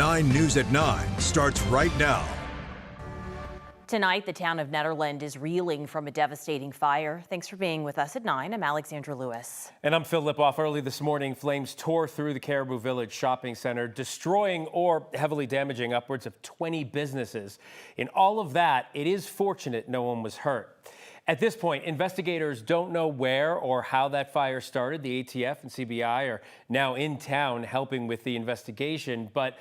9 News at 9 starts right now. Tonight, the town of Nederland is reeling from a devastating fire. Thanks for being with us at 9. I'm Alexandra Lewis. And I'm Phil Lipoff. Early this morning, flames tore through the Caribou Village shopping center, destroying or heavily damaging upwards of 20 businesses. In all of that, it is fortunate no one was hurt. At this point, investigators don't know where or how that fire started. The ATF and CBI are now in town helping with the investigation, but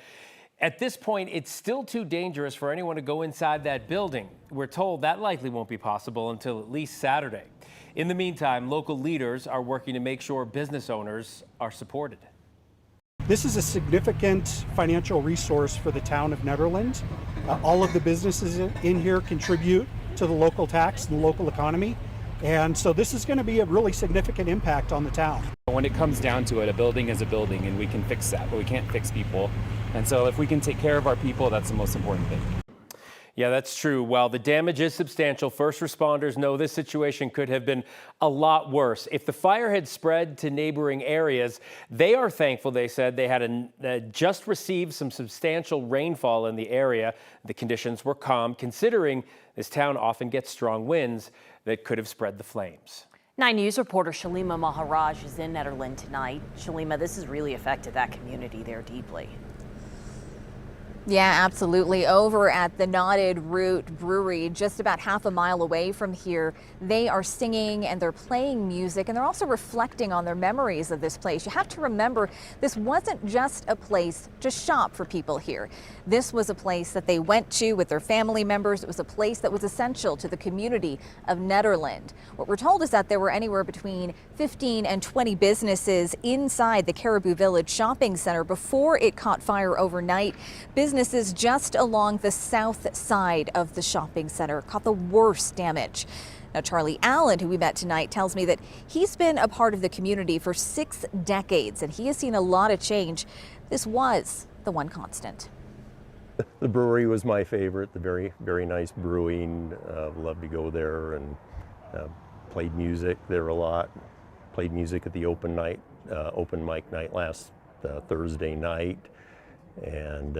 at this point, it's still too dangerous for anyone to go inside that building. We're told that likely won't be possible until at least Saturday. In the meantime, local leaders are working to make sure business owners are supported. This is a significant financial resource for the town of Nederland. All of the businesses in here contribute to the local tax and the local economy. And so this is going to be a really significant impact on the town. When it comes down to it, a building is a building and we can fix that, but we can't fix people. And so if we can take care of our people, that's the most important thing. Yeah, that's true. While the damage is substantial, first responders know this situation could have been a lot worse. If the fire had spread to neighboring areas, they are thankful, they said, they had just received some substantial rainfall in the area. The conditions were calm, considering this town often gets strong winds that could have spread the flames. 9 News reporter Shalima Maharaj is in Nederland tonight. Shalima, this has really affected that community there deeply. Yeah, absolutely. Over at the Knotted Root Brewery, just about half a mile away from here, they are singing and they're playing music, and they're also reflecting on their memories of this place. You have to remember, this wasn't just a place to shop for people here. This was a place that they went to with their family members. It was a place that was essential to the community of Nederland. What we're told is that there were anywhere between 15 and 20 businesses inside the Caribou Village shopping center before it caught fire overnight. Businesses just along the south side of the shopping center caught the worst damage. Now, Charlie Allen, who we met tonight, tells me that he's been a part of the community for 6 decades, and he has seen a lot of change. This was the one constant. The brewery was my favorite. The very nice brewing. Loved to go there and played music there a lot. Played music at the open mic night last Thursday night. And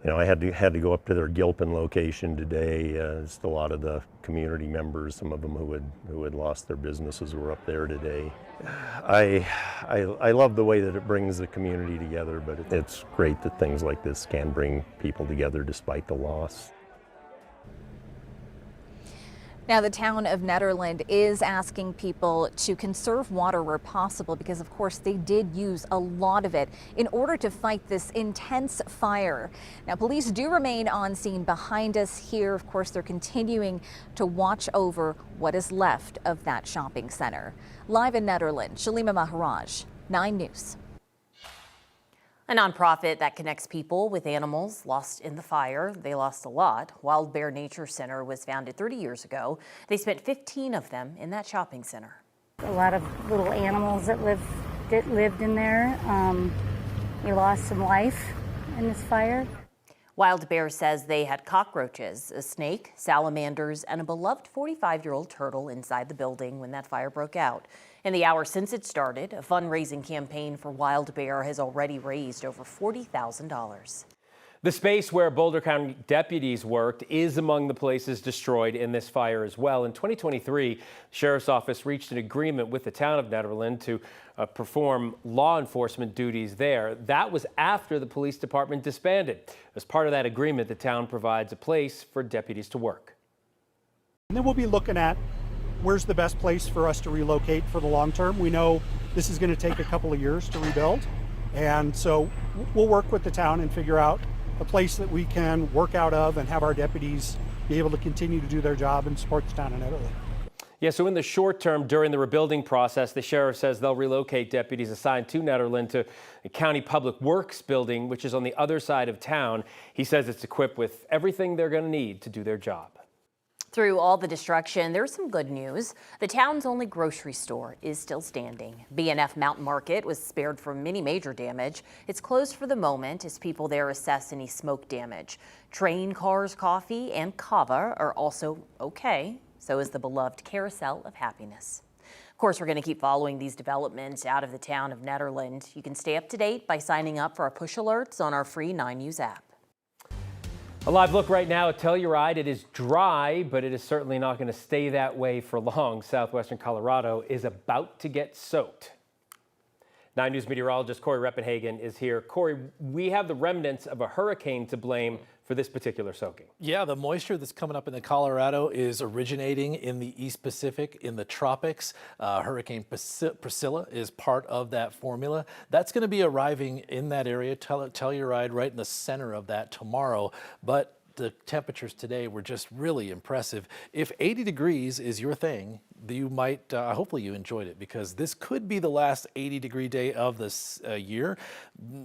you know, I had to go up to their Gilpin location today. Just a lot of the community members, some of them who had lost their businesses, were up there today. I love the way that it brings the community together, but it's great that things like this can bring people together despite the loss. Now, the town of Nederland is asking people to conserve water where possible because, of course, they did use a lot of it in order to fight this intense fire. Now, police do remain on scene behind us here. Of course, they're continuing to watch over what is left of that shopping center. Live in Nederland, Shalima Maharaj, 9 News. A nonprofit that connects people with animals lost in the fire. They lost a lot. Wild Bear Nature Center was founded 30 years ago. They spent 15 of them in that shopping center. A lot of little animals that lived in there. We lost some life in this fire. Wild Bear says they had cockroaches, a snake, salamanders, and a beloved 45-year-old turtle inside the building when that fire broke out. In the hour since it started, a fundraising campaign for Wild Bear has already raised over $40,000. The space where Boulder County deputies worked is among the places destroyed in this fire as well. In 2023, the Sheriff's Office reached an agreement with the town of Nederland to perform law enforcement duties there. That was after the police department disbanded. As part of that agreement, the town provides a place for deputies to work. And then we'll be looking at where's the best place for us to relocate for the long term. We know this is going to take a couple of years to rebuild. And so we'll work with the town and figure out a place that we can work out of and have our deputies be able to continue to do their job and support the town of Nederland. Yeah, so in the short term, during the rebuilding process, the sheriff says they'll relocate deputies assigned to Nederland to the County Public Works building, which is on the other side of town. He says it's equipped with everything they're going to need to do their job. Through all the destruction, there's some good news. The town's only grocery store is still standing. B&F Mountain Market was spared from any major damage. It's closed for the moment as people there assess any smoke damage. Train, Cars, Coffee, and Kava are also okay. So is the beloved Carousel of Happiness. Of course, we're going to keep following these developments out of the town of Nederland. You can stay up to date by signing up for our push alerts on our free 9 News app. A live look right now at Telluride. It is dry, but it is certainly not going to stay that way for long. Southwestern Colorado is about to get soaked. 9 News meteorologist Corey Reppenhagen is here. Corey, we have the remnants of a hurricane to blame for this particular soaking. Yeah, the moisture that's coming up in the Colorado is originating in the East Pacific, in the tropics. Hurricane Priscilla is part of that formula. That's going to be arriving in that area, Telluride, right in the center of that tomorrow. But the temperatures today were just really impressive. If 80 degrees is your thing, you might, hopefully you enjoyed it, because this could be the last 80-degree day of this year.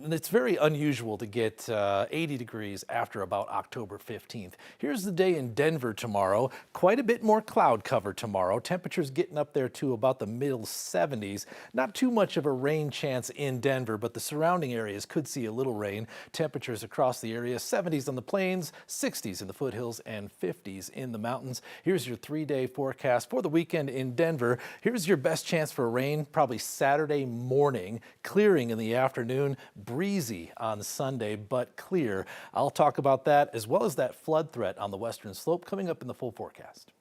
It's very unusual to get 80 degrees after about October 15th. Here's the day in Denver tomorrow. Quite a bit more cloud cover tomorrow. Temperatures getting up there to about the middle 70s. Not too much of a rain chance in Denver, but the surrounding areas could see a little rain. Temperatures across the area, 70s on the plains, 60s in the foothills, and 50s in the mountains. Here's your 3-day forecast for the weekend in Denver. Here's your best chance for rain, probably Saturday morning, clearing in the afternoon, breezy on Sunday, but clear. I'll talk about that as well as that flood threat on the western slope coming up in the full forecast.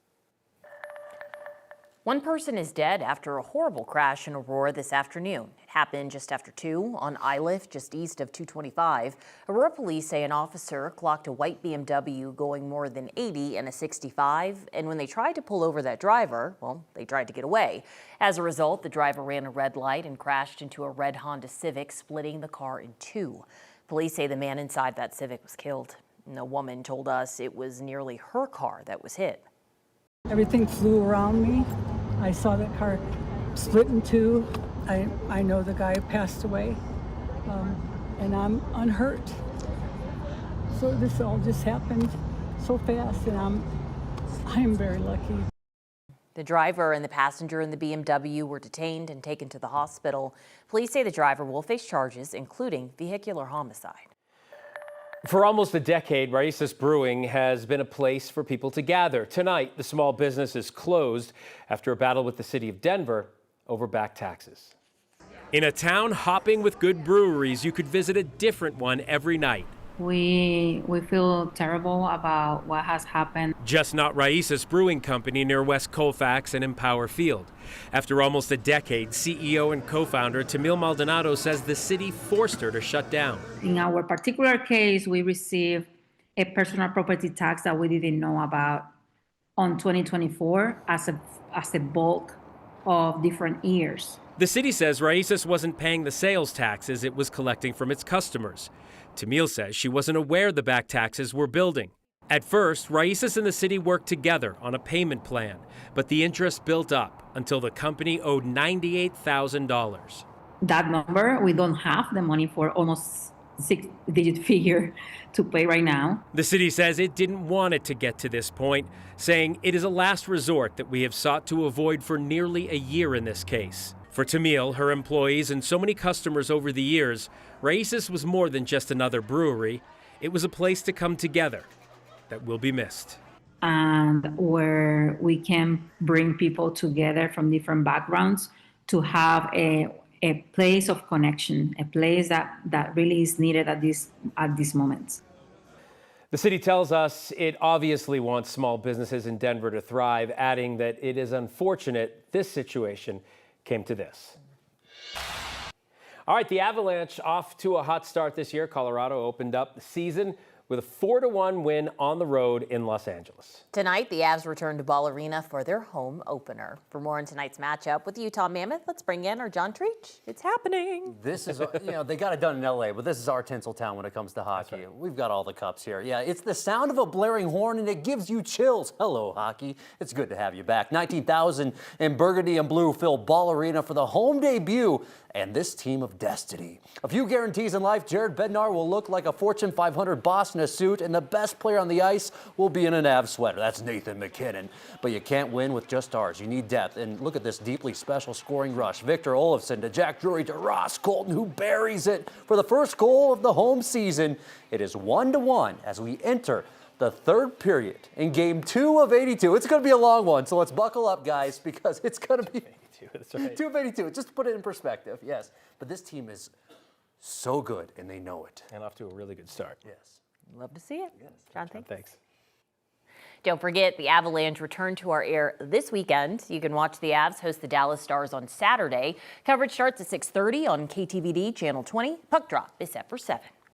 One person is dead after a horrible crash in Aurora this afternoon. It happened just after 2 on Iliff, just east of 225. Aurora police say an officer clocked a white BMW going more than 80 in a 65, and when they tried to pull over that driver, well, they tried to get away. As a result, the driver ran a red light and crashed into a red Honda Civic, splitting the car in 2. Police say the man inside that Civic was killed. And the woman told us it was nearly her car that was hit. Everything flew around me. I saw that car split in 2. I know the guy passed away, and I'm unhurt. So this all just happened so fast, and I'm very lucky. The driver and the passenger in the BMW were detained and taken to the hospital. Police say the driver will face charges, including vehicular homicide. For almost a decade, Raíces Brewing has been a place for people to gather. Tonight, the small business is closed after a battle with the city of Denver over back taxes. In a town hopping with good breweries, you could visit a different one every night. We feel terrible about what has happened. Just not Raíces Brewing Company near West Colfax and Empower Field. After almost a decade, CEO and co-founder Tamil Maldonado says the city forced her to shut down. In our particular case, we received a personal property tax that we didn't know about on 2024 as a bulk of different years. The city says Raíces wasn't paying the sales taxes it was collecting from its customers. Tamil says she wasn't aware the back taxes were building. At first, Raíces and the city worked together on a payment plan, but the interest built up until the company owed $98,000. That number, we don't have the money for almost 6-digit figure to pay right now. The city says it didn't want it to get to this point, saying it is a last resort that we have sought to avoid for nearly a year in this case. For Tamil, her employees, and so many customers over the years, Raíces was more than just another brewery. It was a place to come together that will be missed. And where we can bring people together from different backgrounds to have a place of connection, a place that really is needed at this moment. The city tells us it obviously wants small businesses in Denver to thrive, adding that it is unfortunate this situation came to this. All right, the Avalanche off to a hot start this year. Colorado opened up the season with a 4-1 win on the road in Los Angeles. Tonight, the Avs return to Ball Arena for their home opener. For more on tonight's matchup with the Utah Mammoth, let's bring in our John Treach. It's happening. This is, they got it done in LA, but this is our Tinseltown when it comes to hockey. Right. We've got all the cups here. Yeah, it's the sound of a blaring horn, and it gives you chills. Hello, hockey. It's good to have you back. 19,000 in burgundy and blue fill Ball Arena for the home debut and this team of destiny. A few guarantees in life. Jared Bednar will look like a Fortune 500 boss in a suit, and the best player on the ice will be in an Avs sweater. That's Nathan McKinnon. But you can't win with just stars. You need depth. And look at this deeply special scoring rush. Victor Olofsson to Jack Drury to Ross Colton, who buries it for the first goal of the home season. It is 1-1 as we enter the third period in Game 2 of 82. It's going to be a long one, so let's buckle up, guys, because it's going to be 282. That's right. 282. Just to put it in perspective, yes. But this team is so good, and they know it. And off to a really good start. Yes. Love to see it. Yes. John, Thanks. Don't forget, the Avalanche return to our air this weekend. You can watch the Avs host the Dallas Stars on Saturday. Coverage starts at 6:30 on KTVD Channel 20. Puck drop is set for 7.